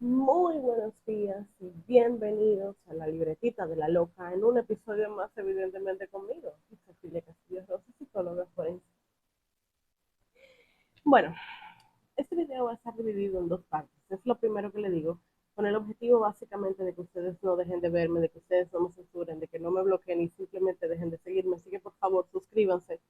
Muy buenos días y bienvenidos a la libretita de la loca en un episodio más evidentemente conmigo, Cecilia Castillo Rosa, psicóloga forense. Bueno, este video va a estar dividido en dos partes. Es lo primero que le digo, con el objetivo básicamente de que ustedes no dejen de verme, de que ustedes no me censuren, de que no me bloqueen y simplemente dejen de seguirme. Así que por favor suscríbanse.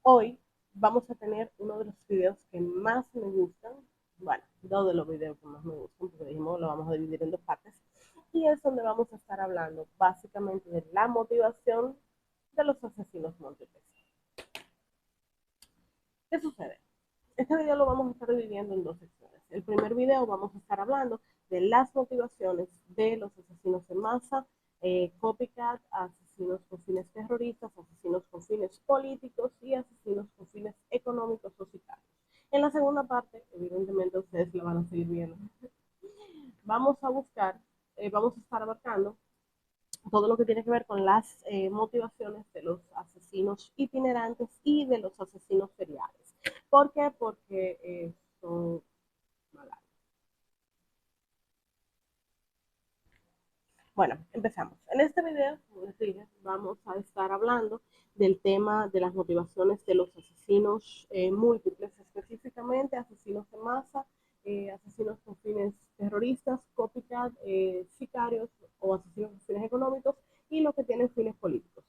Hoy vamos a tener uno de los videos que más me gustan, bueno, dos de los videos que más me gustan, porque dijimos lo vamos a dividir en dos partes, y es donde vamos a estar hablando básicamente de la motivación de los asesinos múltiples. ¿Qué sucede? Este video lo vamos a estar dividiendo en dos secciones. El primer video vamos a estar hablando de las motivaciones de los asesinos en masa, copycat, asesinos con fines terroristas, asesinos con fines políticos y asesinos con fines económicos o sicarios. En la segunda parte, evidentemente ustedes la van a seguir viendo, vamos a buscar, vamos a estar abarcando todo lo que tiene que ver con las motivaciones de los asesinos itinerantes y de los asesinos seriales. ¿Por qué? Porque son malas. Bueno, empezamos. En este video, como les dije, vamos a estar hablando del tema de las motivaciones de los asesinos múltiples, específicamente asesinos en masa, asesinos con fines terroristas, copycat, sicarios o asesinos con fines económicos y los que tienen fines políticos.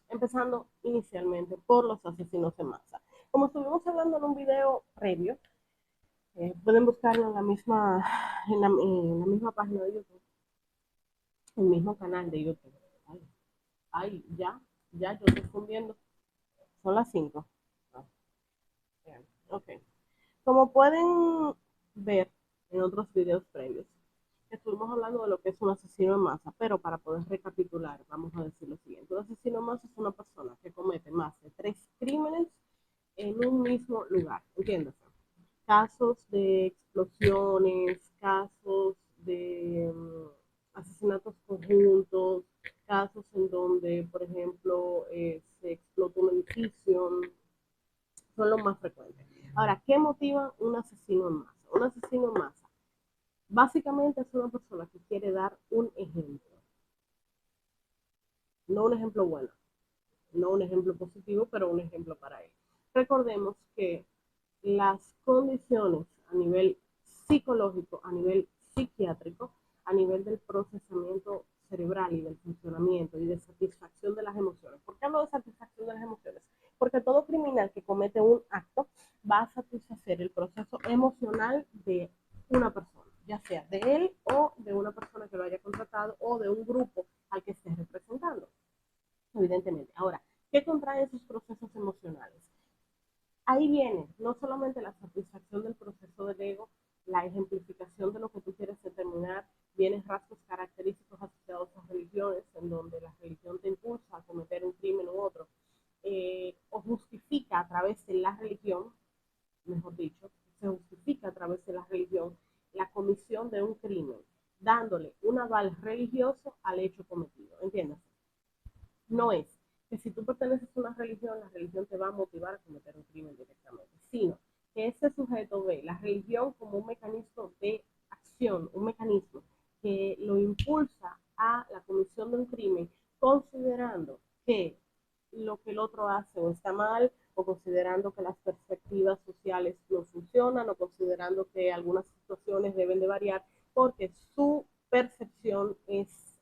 Empezando inicialmente por los asesinos en masa. Como estuvimos hablando en un video previo, pueden buscarlo en la misma página de YouTube, el mismo canal de YouTube. Ay, ya, yo estoy fundiendo. Son las 5. Ah, ok. Como pueden ver en otros videos previos, estuvimos hablando de lo que es un asesino en masa, pero para poder recapitular, vamos a decir lo siguiente. Un asesino en masa es una persona que comete más de 3 crímenes en un mismo lugar, entiéndase. Casos de explosiones, casos de asesinatos conjuntos, casos en donde, por ejemplo, se explotó un edificio, son los más frecuentes. Ahora, ¿qué motiva un asesino en masa? Un asesino en masa básicamente es una persona que quiere dar un ejemplo, no un ejemplo bueno, no un ejemplo positivo, pero un ejemplo para él. Recordemos que las condiciones a nivel psicológico, a nivel psiquiátrico, a nivel del procesamiento cerebral y del funcionamiento y de satisfacción de las emociones. ¿Por qué hablo de satisfacción de las emociones? Porque todo criminal que comete un acto va a satisfacer el proceso emocional de una persona, ya sea de él o de una persona que lo haya contratado o de un grupo al que esté representando, evidentemente. Ahora, ¿qué contrae esos procesos emocionales? Ahí viene no solamente la satisfacción del proceso del ego, la ejemplificación de lo que tú quieres determinar, vienen rasgos característicos asociados a religiones, en donde la religión te impulsa a cometer un crimen u otro, o justifica a través de la religión, mejor dicho, se justifica a través de la religión la comisión de un crimen, dándole un aval religioso al hecho cometido, ¿entiendes? No es que si tú perteneces a una religión, la religión te va a motivar a cometer un crimen directamente, sino que este sujeto ve la religión como un mecanismo de acción, un mecanismo que lo impulsa a la comisión de un crimen, considerando que lo que el otro hace o está mal, o considerando que las perspectivas sociales no funcionan, o considerando que algunas situaciones deben de variar, porque su percepción es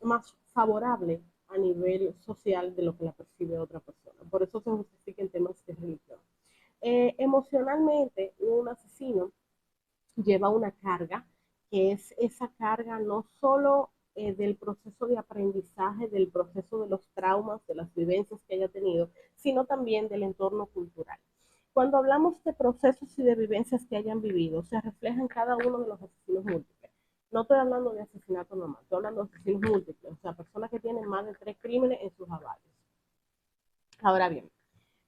más favorable a nivel social de lo que la percibe otra persona. Por eso se justifica en temas de religión. Emocionalmente, un asesino lleva una carga, que es esa carga no solo del proceso de aprendizaje, del proceso de los traumas, de las vivencias que haya tenido, sino también del entorno cultural. Cuando hablamos de procesos y de vivencias que hayan vivido, se refleja en cada uno de los asesinos múltiples. No estoy hablando de asesinato normal, estoy hablando de asesinos múltiples, o sea, personas que tienen más de 3 crímenes en sus avales. Ahora bien,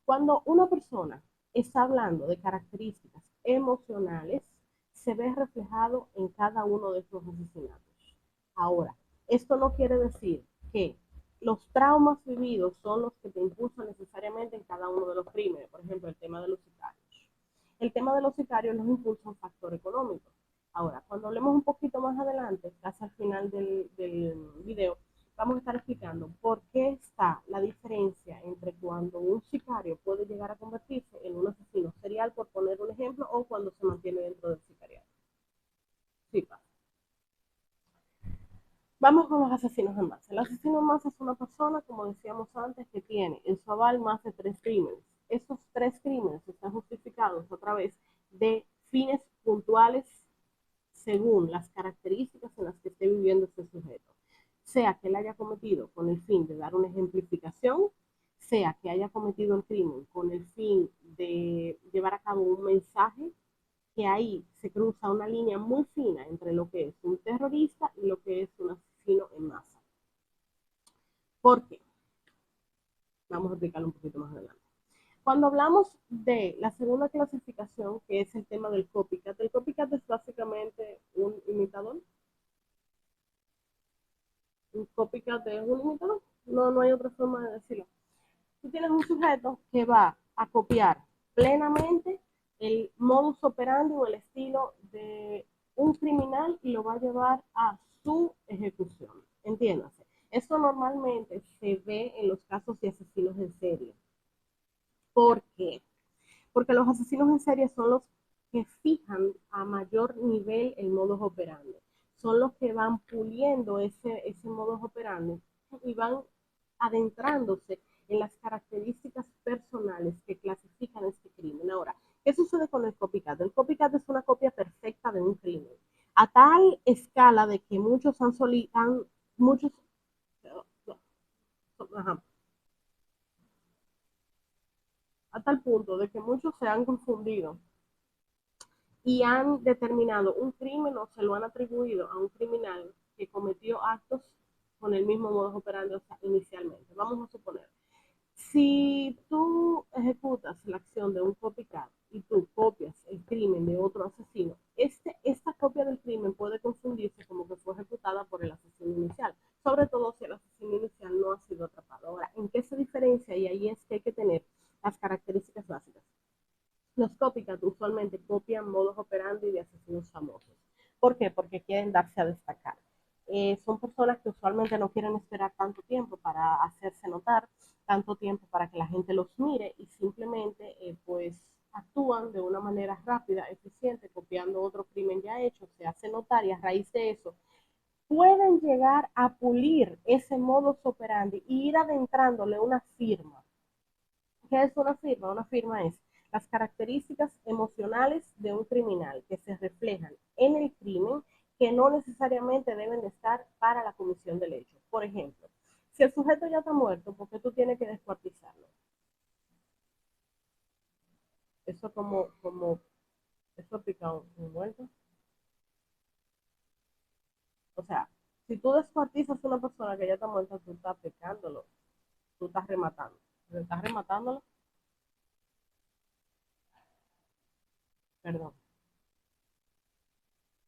cuando una persona está hablando de características emocionales, se ve reflejado en cada uno de estos asesinatos. Ahora, esto no quiere decir que los traumas vividos son los que te impulsan necesariamente en cada uno de los crímenes, por ejemplo, el tema de los sicarios. el tema de los sicarios los impulsa un factor económico. Ahora, cuando hablemos un poquito más adelante, casi al final del video, vamos a estar explicando por qué está la diferencia entre cuando un sicario puede llegar a convertirse en un asesino serial, por poner un ejemplo, o cuando se mantiene dentro del sicariato. Sí, pasa. Vamos con los asesinos en masa. El asesino en masa es una persona, como decíamos antes, que tiene en su aval más de 3 crímenes. Estos 3 crímenes están justificados a través de fines puntuales según las características en las que esté viviendo este sujeto. Sea que él haya cometido con el fin de dar una ejemplificación, sea que haya cometido el crimen con el fin de llevar a cabo un mensaje, que ahí se cruza una línea muy fina entre lo que es un terrorista y lo que es un asesino en masa. ¿Por qué? Vamos a explicarlo un poquito más adelante. Cuando hablamos de la segunda clasificación, que es el tema del copycat, el copycat es básicamente un imitador. Un copycat es un imitador. No, no hay otra forma de decirlo. Tú tienes un sujeto que va a copiar plenamente el modus operandi o el estilo de un criminal y lo va a llevar a su ejecución. Entiéndase. Esto normalmente se ve en los casos de asesinos en serie. ¿Por qué? Porque los asesinos en serie son los que fijan a mayor nivel el modus operandi. Son los que van puliendo ese modus operandi y van adentrándose en las características personales que clasifican este crimen. Ahora, ¿qué sucede con el copycat? El copycat es una copia perfecta de un crimen, a tal escala de que muchos muchos, ajá, a tal punto de que muchos se han confundido y han determinado un crimen o se lo han atribuido a un criminal que cometió actos con el mismo modus operandi inicialmente. Vamos a suponer, si tú ejecutas la acción de un copycat y tú copias el crimen de otro asesino, esta copia del crimen puede confundirse como que fue ejecutada por el asesino inicial, sobre todo si el asesino inicial no ha sido atrapado. Ahora, ¿en qué se diferencia? Y ahí es que hay que tener las características básicas. Los copycat usualmente copian modos operandi de asesinos famosos. ¿Por qué? Porque quieren darse a destacar. Son personas que usualmente no quieren esperar tanto tiempo para hacerse notar, tanto tiempo para que la gente los mire y simplemente pues actúan de una manera rápida, eficiente, copiando otro crimen ya hecho, se hace notar y a raíz de eso pueden llegar a pulir ese modus operandi e ir adentrándole una firma. ¿Qué es una firma? Una firma es las características emocionales de un criminal que se reflejan en el crimen, que no necesariamente deben de estar para la comisión del hecho. Por ejemplo, si el sujeto ya está muerto, ¿por qué tú tienes que descuartizarlo? Eso eso pica un muerto. O sea, si tú descuartizas a una persona que ya está muerta, tú estás pecándolo, tú estás rematando. ¿Estás rematándolo? Perdón.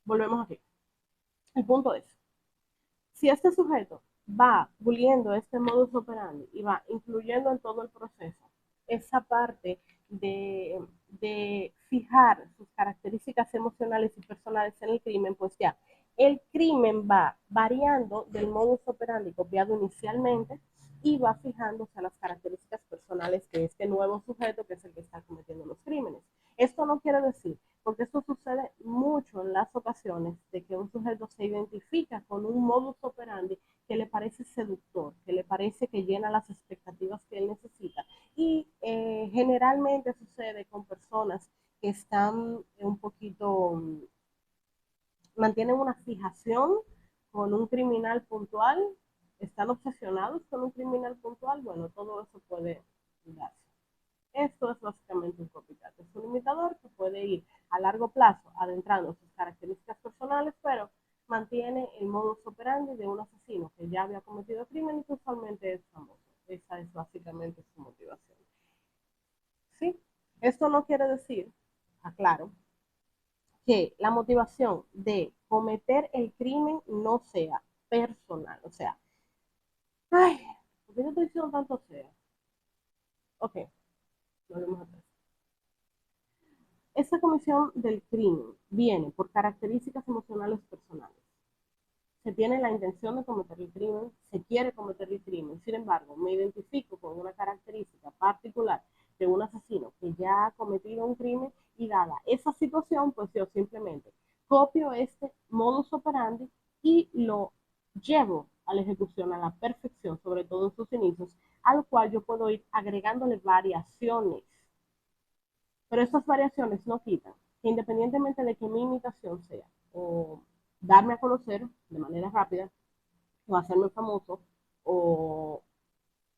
Volvemos aquí. El punto es, si este sujeto va puliendo este modus operandi y va incluyendo en todo el proceso esa parte de fijar sus características emocionales y personales en el crimen, pues ya el crimen va variando del modus operandi copiado inicialmente y va fijándose a las características personales de este nuevo sujeto que es el que está cometiendo los crímenes. Esto no quiere decir, porque esto sucede mucho en las ocasiones, de que un sujeto se identifica con un modus operandi que le parece seductor, que le parece que llena las expectativas que él necesita. Y generalmente sucede con personas que están un poquito, mantienen una fijación con un criminal puntual, están obsesionados con un criminal puntual, bueno, todo eso puede darse. Esto es básicamente un copycat. Es un imitador que puede ir a largo plazo adentrando sus características personales, pero mantiene el modus operandi de un asesino que ya había cometido crimen y que usualmente es famoso. Esa es básicamente su motivación. ¿Sí? Esto no quiere decir, aclaro, que la motivación de cometer el crimen no sea personal. O sea, ay, ¿por qué yo estoy diciendo tanto sea? Ok, volvemos a ver. Esta comisión del crimen viene por características emocionales personales. Se tiene la intención de cometer el crimen, se quiere cometer el crimen, sin embargo, me identifico con una característica particular de un asesino que ya ha cometido un crimen y dada esa situación, pues yo simplemente copio este modus operandi y lo llevo a la ejecución a la perfección, sobre todo en sus inicios, al cual yo puedo ir agregándole variaciones. Pero estas variaciones no quitan que independientemente de que mi imitación sea o darme a conocer de manera rápida o hacerme famoso o,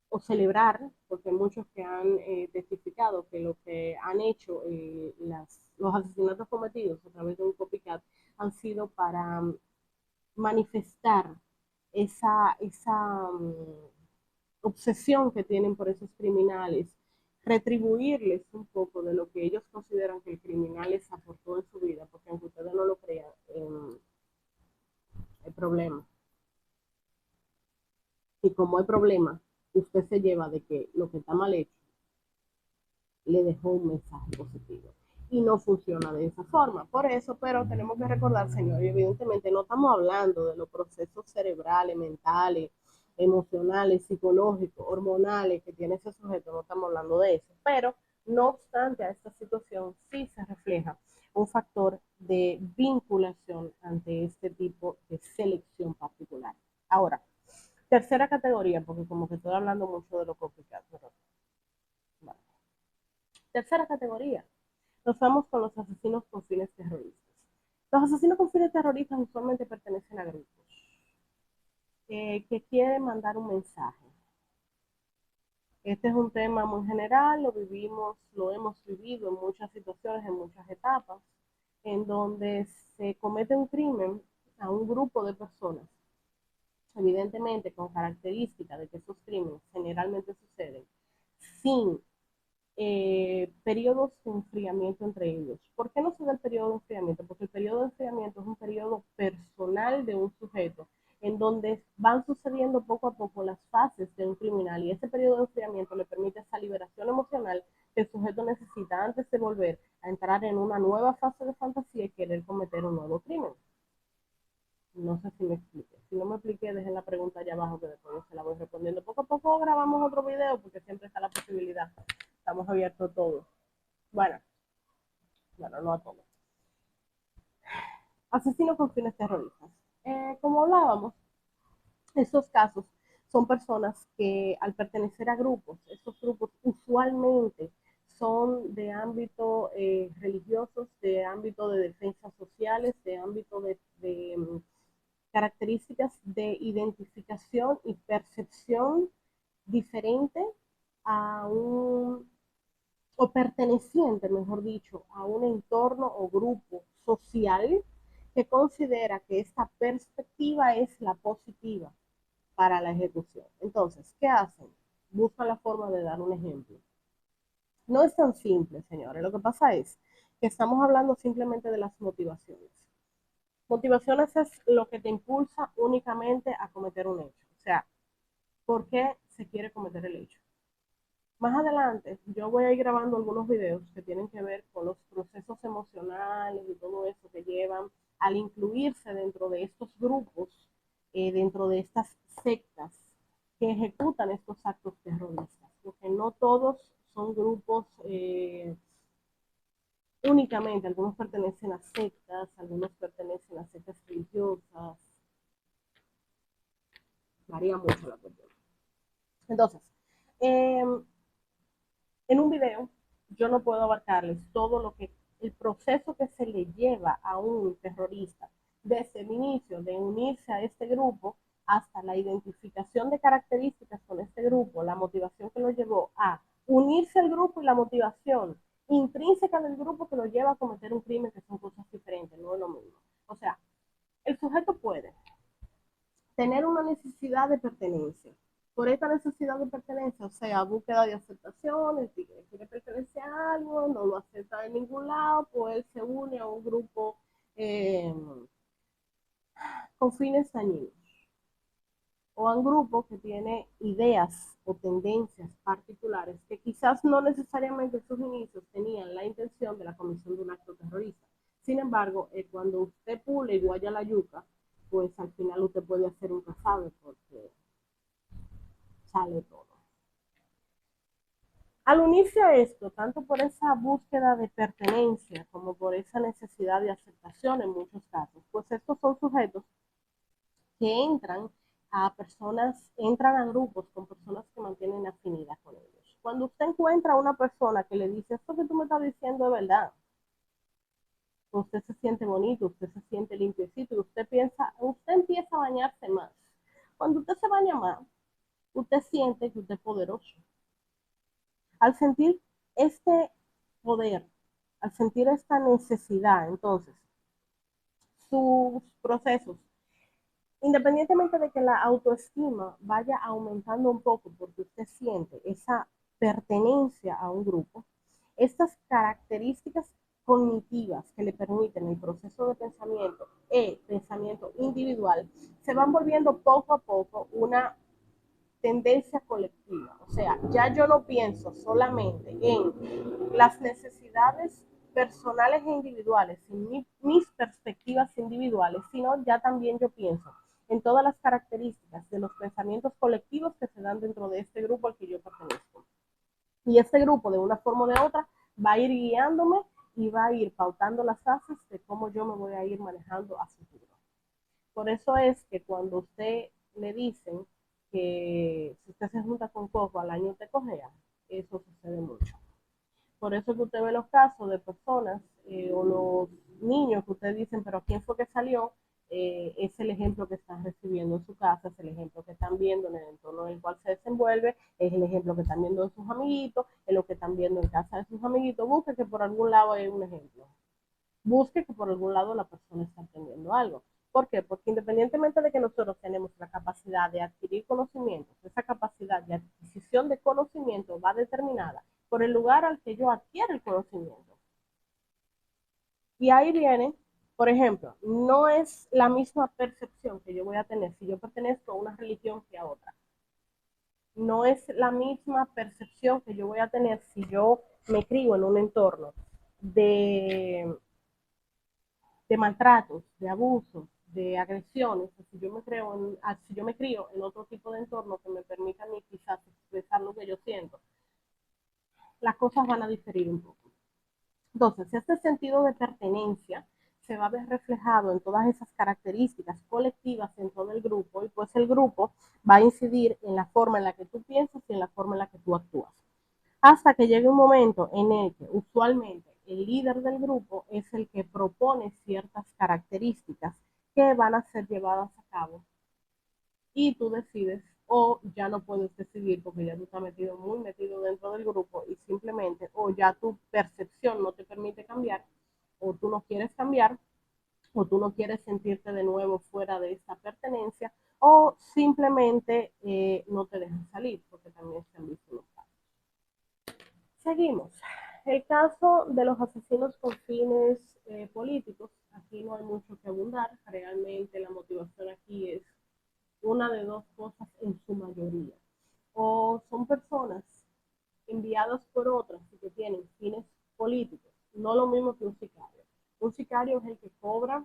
o celebrar, porque hay muchos que han testificado que lo que han hecho los asesinatos cometidos a través de un copycat han sido para manifestar esa obsesión que tienen por esos criminales, retribuirles un poco de lo que ellos consideran que el criminal les aportó en su vida, porque aunque ustedes no lo crean, hay problemas. Y como hay problemas, usted se lleva de que lo que está mal hecho le dejó un mensaje positivo. Y no funciona de esa forma. Por eso, pero tenemos que recordar, señor, y evidentemente no estamos hablando de los procesos cerebrales, mentales, emocionales, psicológicos, hormonales que tiene ese sujeto, no estamos hablando de eso. Pero, no obstante, a esta situación sí se refleja un factor de vinculación ante este tipo de selección particular. Ahora, tercera categoría, porque como que estoy hablando mucho de lo complicado, pero vale. Tercera categoría, nos vamos con los asesinos con fines terroristas. Los asesinos con fines terroristas usualmente pertenecen a grupos que quieren mandar un mensaje. Este es un tema muy general, lo vivimos, lo hemos vivido en muchas situaciones, en muchas etapas, en donde se comete un crimen a un grupo de personas, evidentemente con característica de que esos crímenes generalmente suceden sin periodos de enfriamiento entre ellos. ¿Por qué no se da el periodo de enfriamiento? Porque el periodo de enfriamiento es un periodo personal de un sujeto en donde van sucediendo poco a poco las fases de un criminal y ese periodo de enfriamiento le permite esa liberación emocional que el sujeto necesita antes de volver a entrar en una nueva fase de fantasía y querer cometer un nuevo crimen. No sé si me expliqué. Si no me expliqué, dejen la pregunta allá abajo que después yo se la voy respondiendo. Poco a poco grabamos otro video porque siempre está la posibilidad. Estamos abiertos a todo. Bueno, no a todo. Asesinos con fines terroristas. Como hablábamos, estos casos son personas que al pertenecer a grupos, estos grupos usualmente son de ámbito religiosos, de ámbito de defensas sociales, de ámbito de características de identificación y percepción diferente a un, o perteneciente, mejor dicho, a un entorno o grupo social que considera que esta perspectiva es la positiva para la ejecución. Entonces, ¿qué hacen? Buscan la forma de dar un ejemplo. No es tan simple, señores. Lo que pasa es que estamos hablando simplemente de las motivaciones. Motivaciones es lo que te impulsa únicamente a cometer un hecho. O sea, ¿por qué se quiere cometer el hecho? Más adelante, yo voy a ir grabando algunos videos que tienen que ver con los procesos emocionales y todo eso que llevan al incluirse dentro de estos grupos, dentro de estas sectas que ejecutan estos actos terroristas. Porque no todos son grupos únicamente, algunos pertenecen a sectas, algunos pertenecen a sectas religiosas, varía mucho la cuestión. Entonces, eh, en un video yo no puedo abarcarles todo lo que el proceso que se le lleva a un terrorista desde el inicio de unirse a este grupo hasta la identificación de características con este grupo, la motivación que lo llevó a unirse al grupo y la motivación intrínseca del grupo que lo lleva a cometer un crimen, que son cosas diferentes, no es lo mismo. O sea, el sujeto puede tener una necesidad de pertenencia. Por esta necesidad de pertenencia, o sea, búsqueda de aceptación, el tigre quiere pertenecer a algo, no lo acepta en ningún lado, pues él se une a un grupo eh, con fines dañinos. o a un grupo que tiene ideas o tendencias particulares que quizás no necesariamente en sus inicios tenían la intención de la comisión de un acto terrorista. Sin embargo, cuando usted pule y guaya la yuca, pues al final usted puede hacer un casado porque sale todo. Al unirse a esto, tanto por esa búsqueda de pertenencia como por esa necesidad de aceptación en muchos casos, pues estos son sujetos que entran a grupos con personas que mantienen afinidad con ellos. Cuando usted encuentra a una persona que le dice, esto que tú me estás diciendo es verdad, usted se siente bonito, usted se siente limpiecito y usted empieza a bañarse más. Cuando usted se baña más, usted siente que usted es poderoso. Al sentir este poder, al sentir esta necesidad, entonces, sus procesos, independientemente de que la autoestima vaya aumentando un poco porque usted siente esa pertenencia a un grupo, estas características cognitivas que le permiten el proceso de pensamiento individual se van volviendo poco a poco una tendencia colectiva. O sea, ya yo no pienso solamente en las necesidades personales e individuales, en mis perspectivas individuales, sino ya también yo pienso en todas las características de los pensamientos colectivos que se dan dentro de este grupo al que yo pertenezco. Y este grupo, de una forma o de otra, va a ir guiándome y va a ir pautando las bases de cómo yo me voy a ir manejando a futuro. Por eso es que cuando usted le dicen que si usted se junta con cojo al año te cojea, eso sucede mucho. Por eso que usted ve los casos de personas o los niños que usted dicen, pero ¿quién fue que salió? Es el ejemplo que están recibiendo en su casa, es el ejemplo que están viendo en el entorno en el cual se desenvuelve, es el ejemplo que están viendo en sus amiguitos, es lo que están viendo en casa de sus amiguitos. Busque que por algún lado hay un ejemplo. Busque que por algún lado la persona está aprendiendo algo. ¿Por qué? Porque independientemente de que nosotros tenemos la capacidad de adquirir conocimientos, esa capacidad de adquisición de conocimiento va determinada por el lugar al que yo adquiero el conocimiento. Y ahí viene, por ejemplo, no es la misma percepción que yo voy a tener si yo pertenezco a una religión que a otra. No es la misma percepción que yo voy a tener si yo me crío en un entorno de maltratos, de abusos, de agresiones, si yo me crío en otro tipo de entorno que me permita a mí quizás expresar lo que yo siento, las cosas van a diferir un poco. Entonces, este sentido de pertenencia se va a ver reflejado en todas esas características colectivas dentro del grupo y pues el grupo va a incidir en la forma en la que tú piensas y en la forma en la que tú actúas. Hasta que llegue un momento en el que usualmente el líder del grupo es el que propone ciertas características que van a ser llevadas a cabo y tú decides o ya no puedes decidir porque ya tú estás muy metido dentro del grupo y simplemente o ya tu percepción no te permite cambiar o tú no quieres cambiar o tú no quieres sentirte de nuevo fuera de esta pertenencia o simplemente no te dejan salir porque también se han visto los casos. Seguimos. El caso de los asesinos con fines políticos, aquí no hay mucho que abundar, realmente la motivación aquí es una de dos cosas en su mayoría. O son personas enviadas por otras y que tienen fines políticos, no lo mismo que un sicario. Un sicario es el que cobra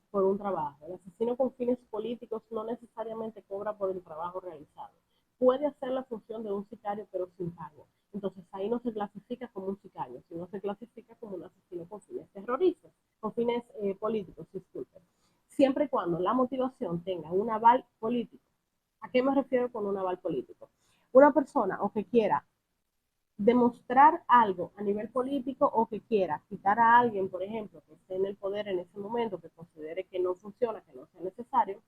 por un trabajo. El asesino con fines políticos no necesariamente cobra por el trabajo realizado. Puede hacer la función de un sicario, pero sin pago. Entonces ahí no se clasifica como un sicario, sino se clasifica como un asesino con fines terroristas, con fines políticos, disculpen. Siempre y cuando la motivación tenga un aval político. ¿A qué me refiero con un aval político? Una persona o que quiera demostrar algo a nivel político o que quiera quitar a alguien, por ejemplo, que esté en el poder en ese momento, que considere que no funciona, que no sea necesario,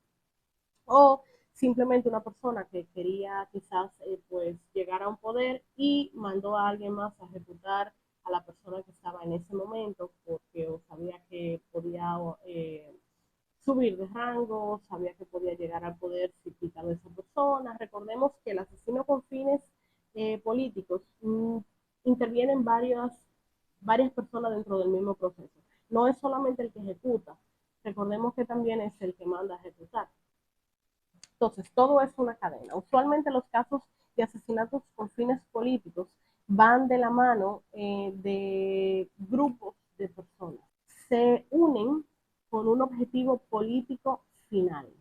o simplemente una persona que quería quizás pues llegar a un poder y mandó a alguien más a ejecutar a la persona que estaba en ese momento porque sabía que podía subir de rango, sabía que podía llegar al poder si quitaba a esa persona. Recordemos que el asesino con fines políticos intervienen varias personas dentro del mismo proceso. No es solamente el que ejecuta, recordemos que también es el que manda a ejecutar. Entonces, todo es una cadena. Usualmente los casos de asesinatos con fines políticos van de la mano de grupos de personas. Se unen con un objetivo político final.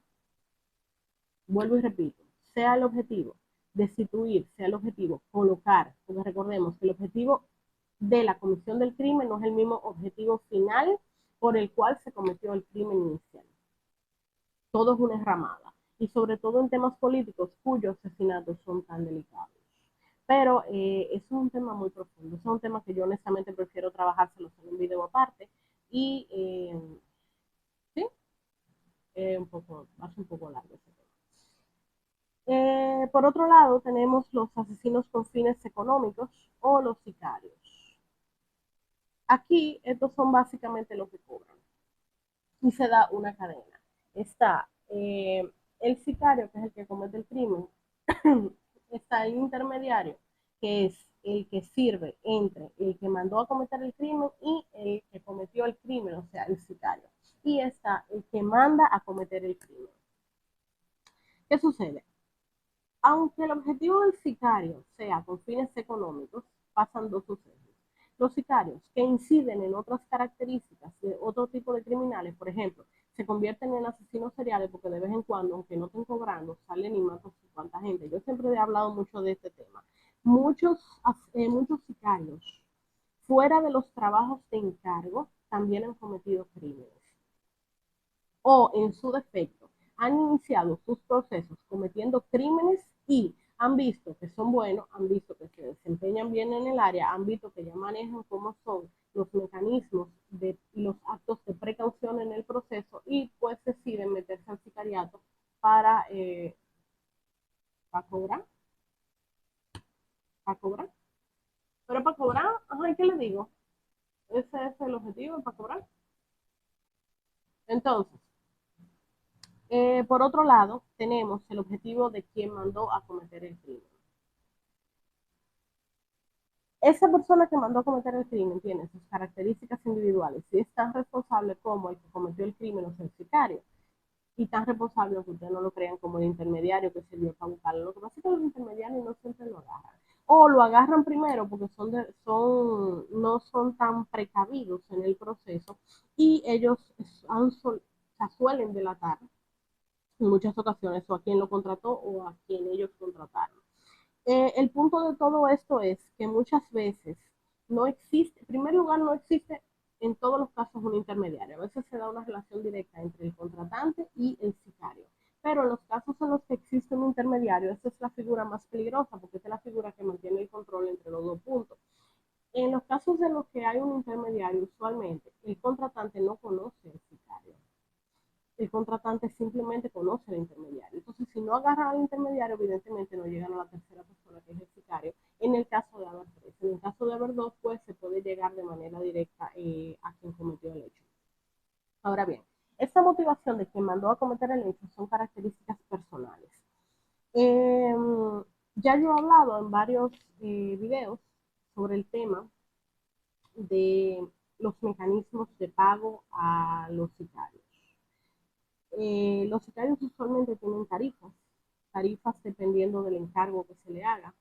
Vuelvo y repito, sea el objetivo destituir, sea el objetivo colocar, porque recordemos que el objetivo de la comisión del crimen no es el mismo objetivo final por el cual se cometió el crimen inicial. Todo es una enramada, y sobre todo en temas políticos cuyos asesinatos son tan delicados. Pero es un tema muy profundo, es un tema que yo honestamente prefiero trabajárselo en un video aparte, y sí, hace un poco largo ese tema. Por otro lado, tenemos los asesinos con fines económicos o los sicarios. Aquí, estos son básicamente los que cobran. Y se da una cadena. Está el sicario, que es el que comete el crimen. Está el intermediario, que es el que sirve entre el que mandó a cometer el crimen y el que cometió el crimen, o sea, el sicario. Y está el que manda a cometer el crimen. ¿Qué sucede? Aunque el objetivo del sicario sea con fines económicos, pasan dos sucesos. Los sicarios que inciden en otras características de otro tipo de criminales, por ejemplo, se convierten en asesinos seriales porque de vez en cuando, aunque no estén cobrando, salen y matan a cuanta gente. Yo siempre he hablado mucho de este tema. Muchos sicarios, fuera de los trabajos de encargo, también han cometido crímenes. O, en su defecto, han iniciado sus procesos cometiendo crímenes y han visto que son buenos, han visto que se desempeñan bien en el área, han visto que ya manejan cómo son los mecanismos y los actos de precaución en el proceso, y pues deciden meterse al sicariato para cobrar, para cobrar. Pero para cobrar, ajá, ¿qué le digo? Ese es el objetivo, para cobrar. Entonces, por otro lado, tenemos el objetivo de quien mandó a cometer el crimen. Esa persona que mandó a cometer el crimen tiene sus características individuales y es tan responsable como el que cometió el crimen, o sea, el sicario, y tan responsable, aunque ustedes no lo crean, como el intermediario que se dio para buscarlo. Lo que pasa es que los intermediarios no siempre lo agarran. O lo agarran primero porque no son tan precavidos en el proceso, y ellos suelen delatar en muchas ocasiones o a quien lo contrató o a quien ellos contrataron. El punto de todo esto es que muchas veces no existe, en primer lugar, no existe en todos los casos un intermediario. A veces se da una relación directa entre el contratante y el sicario. Pero en los casos en los que existe un intermediario, esa es la figura más peligrosa porque esta es la figura que mantiene el control entre los dos puntos. En los casos en los que hay un intermediario, usualmente el contratante no conoce al sicario. El contratante simplemente conoce al intermediario. Entonces, si no agarran al intermediario, evidentemente no llegan a la tercera persona, que es el sicario, en el caso de haber tres. En el caso de haber dos, pues se puede llegar de manera directa a quien cometió el hecho. Ahora bien, esta motivación de quien mandó a cometer el hecho son características personales. Eh, ya yo he hablado en varios videos sobre el tema de los mecanismos de pago a los sicarios. Los sicarios usualmente tienen tarifas dependiendo del encargo que se le haga,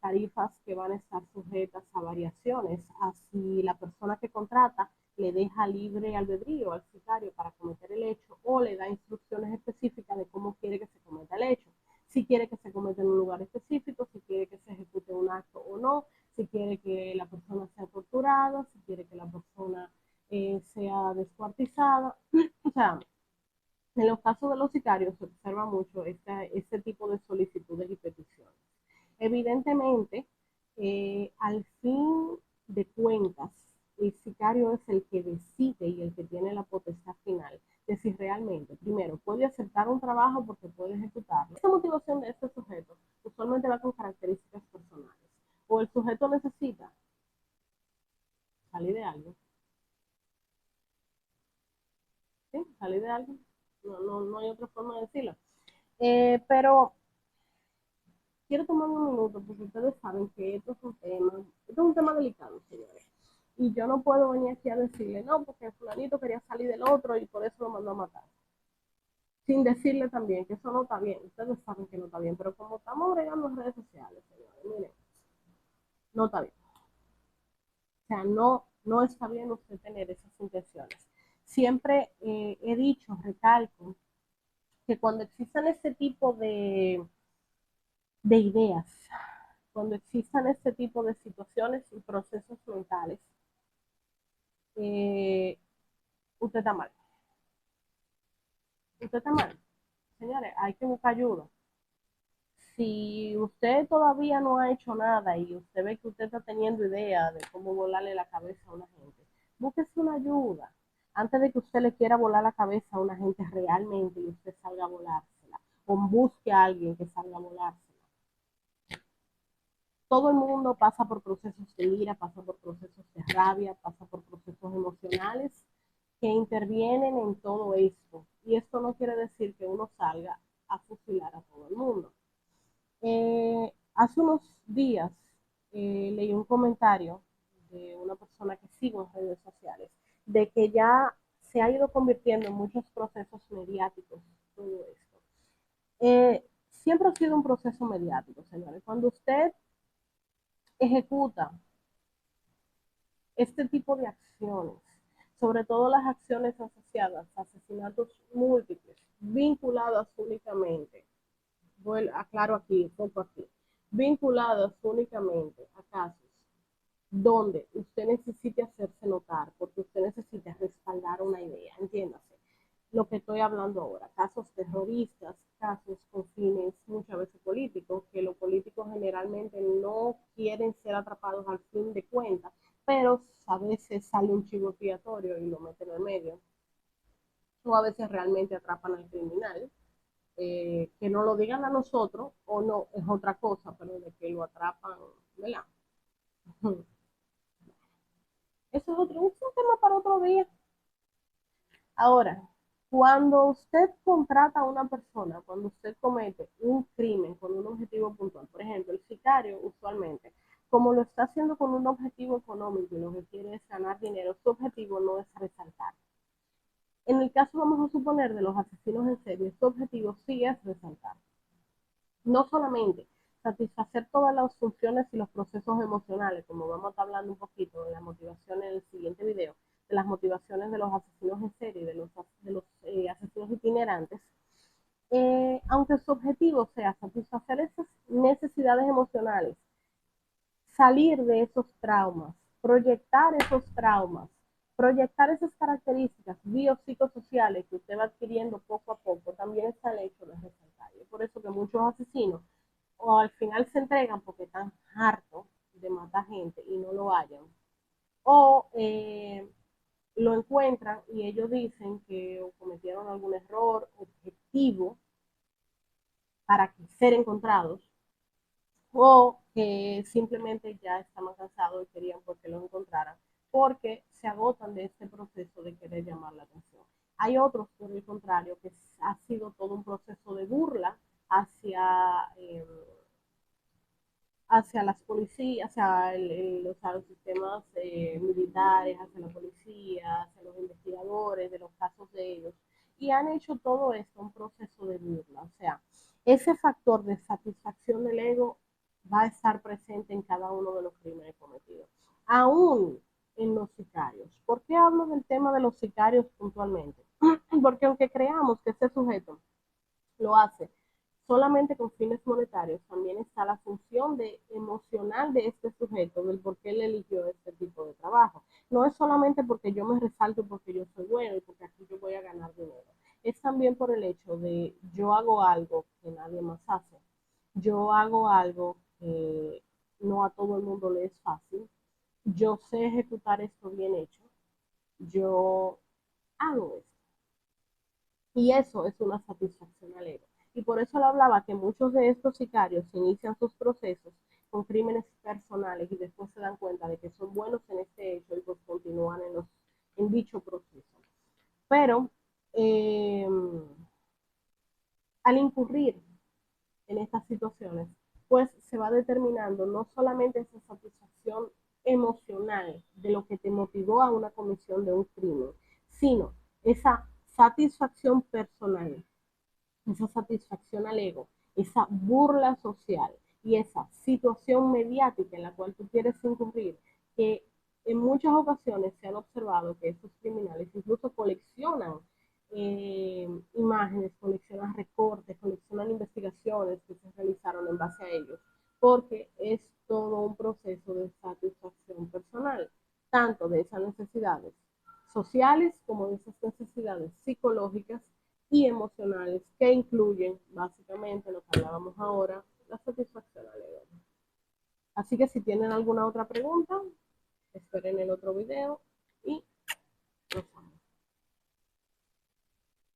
tarifas que van a estar sujetas a variaciones, así la persona que contrata le deja libre albedrío al sicario para cometer el hecho o le da instrucciones específicas de cómo quiere que se cometa el hecho. Si quiere que se cometa en un lugar específico, si quiere que se ejecute un acto o no, si quiere que la persona sea torturada, si quiere que la persona sea descuartizada. O sea, en los casos de los sicarios se observa mucho este tipo de solicitudes y peticiones. Evidentemente, al fin de cuentas, el sicario es el que decide y el que tiene la potestad final de si realmente, primero, puede aceptar un trabajo porque puede ejecutarlo. Esta motivación de este sujeto usualmente va con características personales. O el sujeto necesita salir de algo, ¿sí? Salir de algo. No hay otra forma de decirlo. Pero quiero tomarme un minuto porque ustedes saben que esto es un tema delicado, señores. Y yo no puedo venir aquí a decirle, no, porque fulanito quería salir del otro y por eso lo mandó a matar. sin decirle también que eso no está bien. Ustedes saben que no está bien, pero como estamos bregando en redes sociales, señores, miren, no está bien. O sea, no está bien usted tener esas intenciones. Siempre he dicho, recalco, que cuando existan este tipo de ideas, cuando existan este tipo de situaciones y procesos mentales, eh, usted está mal. Usted está mal. Señores, hay que buscar ayuda. Si usted todavía no ha hecho nada y usted ve que usted está teniendo idea de cómo volarle la cabeza a una gente, búsquese una ayuda antes de que usted le quiera volar la cabeza a una gente realmente y usted salga a volársela. O busque a alguien que salga a volársela. Todo el mundo pasa por procesos de ira, pasa por procesos de rabia, pasa por procesos emocionales que intervienen en todo esto. Y esto no quiere decir que uno salga a fusilar a todo el mundo. Hace unos días leí un comentario de una persona que sigo en redes sociales de que ya se ha ido convirtiendo en muchos procesos mediáticos todo esto. Siempre ha sido un proceso mediático, señores. Cuando usted ejecuta este tipo de acciones, sobre todo las acciones asociadas a asesinatos múltiples, vinculadas únicamente, aclaro aquí, poco aquí, vinculadas únicamente a casos donde usted necesite hacerse notar, porque usted necesita respaldar una idea, entiéndase. Lo que estoy hablando ahora, casos terroristas, casos con fines muchas veces políticos, que los políticos generalmente no quieren ser atrapados al fin de cuentas, pero a veces sale un chivo expiatorio y lo meten en el medio, o a veces realmente atrapan al criminal, que no lo digan a nosotros o no es otra cosa, pero de que lo atrapan, ¿verdad? Eso es un tema para otro día. Ahora, cuando usted contrata a una persona, cuando usted comete un crimen con un objetivo puntual, por ejemplo, el sicario usualmente, como lo está haciendo con un objetivo económico y lo que quiere es ganar dinero, su objetivo no es resaltar. En el caso, vamos a suponer, de los asesinos en serie, su objetivo sí es resaltar. No solamente satisfacer todas las funciones y los procesos emocionales, como vamos a estar hablando un poquito de la motivación en el siguiente video, de las motivaciones de los asesinos en serie, de los asesinos itinerantes, aunque su objetivo sea satisfacer esas necesidades emocionales, salir de esos traumas, proyectar esas características biopsicosociales que usted va adquiriendo poco a poco, también está el hecho de resaltar. Y por eso que muchos asesinos o al final se entregan porque están hartos de matar gente y no lo hallan, o lo encuentran y ellos dicen que cometieron algún error objetivo para ser encontrados, o que simplemente ya estaban cansados y querían porque lo encontraran, porque se agotan de este proceso de querer llamar la atención. Hay otros, por el contrario, que ha sido todo un proceso de burla hacia, hacia las policías, hacia los sistemas militares, hacia la policía, hacia los investigadores de los casos de ellos, y han hecho todo esto un proceso de burla. O sea, ese factor de satisfacción del ego va a estar presente en cada uno de los crímenes cometidos, aún en los sicarios. ¿Por qué hablo del tema de los sicarios puntualmente? Porque aunque creamos que este sujeto lo hace solamente con fines monetarios, también está la función emocional de este sujeto, del por qué él eligió este tipo de trabajo. No es solamente porque yo me resalto porque yo soy bueno y porque aquí yo voy a ganar dinero. Es también por el hecho de yo hago algo que nadie más hace. Yo hago algo que no a todo el mundo le es fácil. Yo sé ejecutar esto bien hecho. Yo hago esto. Y eso es una satisfacción al ego. Y por eso le hablaba que muchos de estos sicarios inician sus procesos con crímenes personales y después se dan cuenta de que son buenos en este hecho y pues continúan en dicho proceso. Pero eh, al incurrir en estas situaciones, pues se va determinando no solamente esa satisfacción emocional de lo que te motivó a una comisión de un crimen, sino esa satisfacción personal esa satisfacción al ego, esa burla social y esa situación mediática en la cual tú quieres incurrir, que en muchas ocasiones se han observado que estos criminales incluso coleccionan imágenes, coleccionan recortes, coleccionan investigaciones que se realizaron en base a ellos, porque es todo un proceso de satisfacción personal, tanto de esas necesidades sociales como de esas necesidades psicológicas y emocionales que incluyen básicamente lo que hablábamos ahora, la satisfacción al ego. Así que si tienen alguna otra pregunta, esperen el otro video y nos vemos.